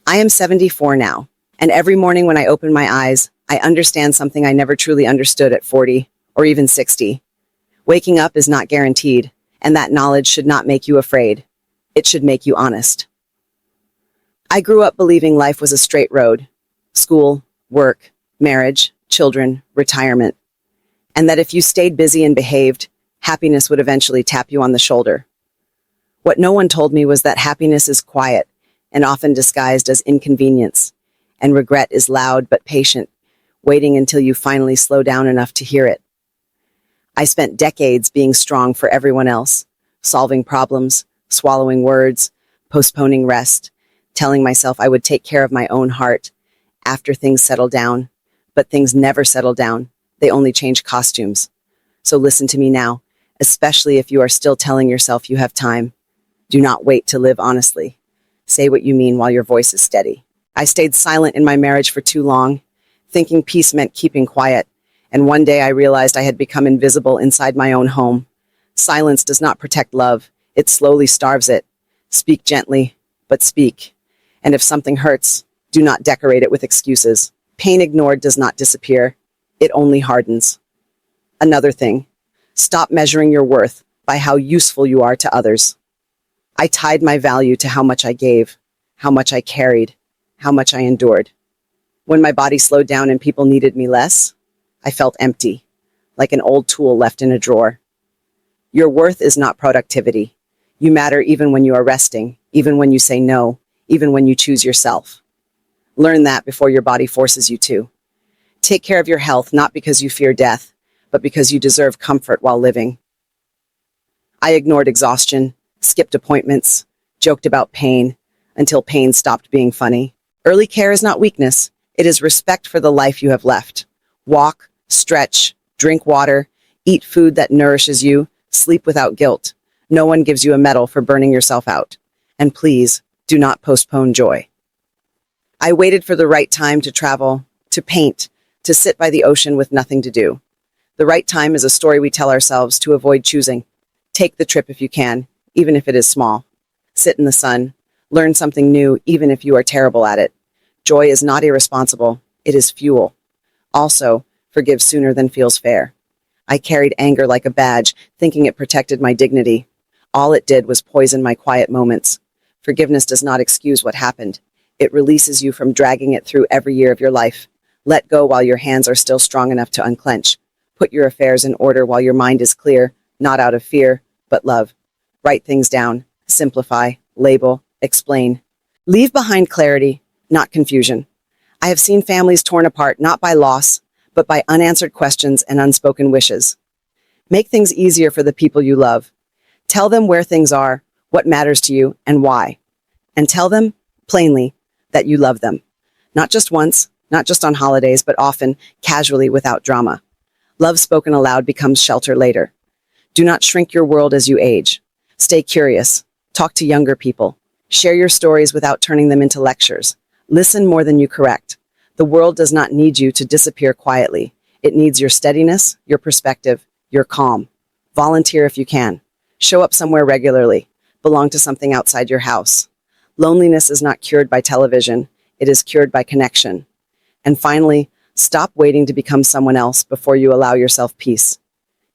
I am 74 now, and every morning when I open my eyes, I understand something I never truly understood at 40 or even 60. Waking up is not guaranteed, and that knowledge should not make you afraid. It should make you honest. I grew up believing life was a straight road: school, work, marriage, children, retirement, and that if you stayed busy and behaved, happiness would eventually tap you on the shoulder. What no one told me was that happiness is quiet and often disguised as inconvenience, and regret is loud but patient, waiting until you finally slow down enough to hear it. I spent decades being strong for everyone else, solving problems, swallowing words, postponing rest, telling myself I would take care of my own heart after things settle down. But things never settle down. They only change costumes. So listen to me now, especially if you are still telling yourself you have time. Do not wait to live honestly. Say what you mean while your voice is steady. I stayed silent in my marriage for too long, thinking peace meant keeping quiet, and one day I realized I had become invisible inside my own home. Silence does not protect love. It slowly starves it. Speak gently, but speak. And if something hurts, do not decorate it with excuses. Pain ignored does not disappear. It only hardens. Another thing, stop measuring your worth by how useful you are to others. I tied my value to how much I gave, how much I carried, how much I endured. When my body slowed down and people needed me less, I felt empty, like an old tool left in a drawer. Your worth is not productivity. You matter even when you are resting, even when you say no, even when you choose yourself. Learn that before your body forces you to. Take care of your health, not because you fear death, but because you deserve comfort while living. I ignored exhaustion, skipped appointments, joked about pain, until pain stopped being funny. Early care is not weakness. It is respect for the life you have left. Walk, stretch, drink water, eat food that nourishes you, sleep without guilt. No one gives you a medal for burning yourself out. And please, do not postpone joy. I waited for the right time to travel, to paint, to sit by the ocean with nothing to do. The right time is a story we tell ourselves to avoid choosing. Take the trip if you can, even if it is small. Sit in the sun. Learn something new, even if you are terrible at it. Joy is not irresponsible. It is fuel. Also, forgive sooner than feels fair. I carried anger like a badge, thinking it protected my dignity. All it did was poison my quiet moments. Forgiveness does not excuse what happened. It releases you from dragging it through every year of your life. Let go while your hands are still strong enough to unclench. Put your affairs in order while your mind is clear, not out of fear, but love. Write things down, simplify, label, explain. Leave behind clarity, not confusion. I have seen families torn apart not by loss, but by unanswered questions and unspoken wishes. Make things easier for the people you love. Tell them where things are, what matters to you, and why. And tell them, plainly, that you love them. Not just once, not just on holidays, but often, casually, without drama. Love spoken aloud becomes shelter later. Do not shrink your world as you age. Stay curious. Talk to younger people. Share your stories without turning them into lectures. Listen more than you correct. The world does not need you to disappear quietly. It needs your steadiness, your perspective, your calm. Volunteer if you can. Show up somewhere regularly. Belong to something outside your house. Loneliness is not cured by television. It is cured by connection. And finally, stop waiting to become someone else before you allow yourself peace.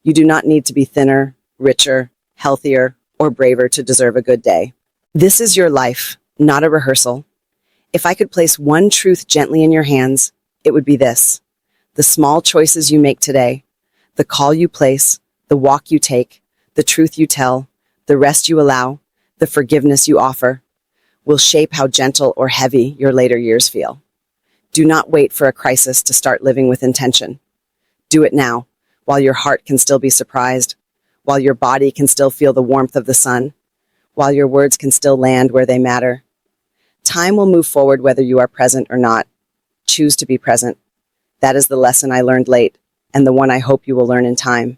You do not need to be thinner, richer, healthier, or braver to deserve a good day. This is your life, not a rehearsal. If I could place one truth gently in your hands, it would be this. The small choices you make today, the call you place, the walk you take, the truth you tell, the rest you allow, the forgiveness you offer, will shape how gentle or heavy your later years feel. Do not wait for a crisis to start living with intention. Do it now, while your heart can still be surprised, while your body can still feel the warmth of the sun, while your words can still land where they matter. Time will move forward whether you are present or not. Choose to be present. That is the lesson I learned late, and the one I hope you will learn in time.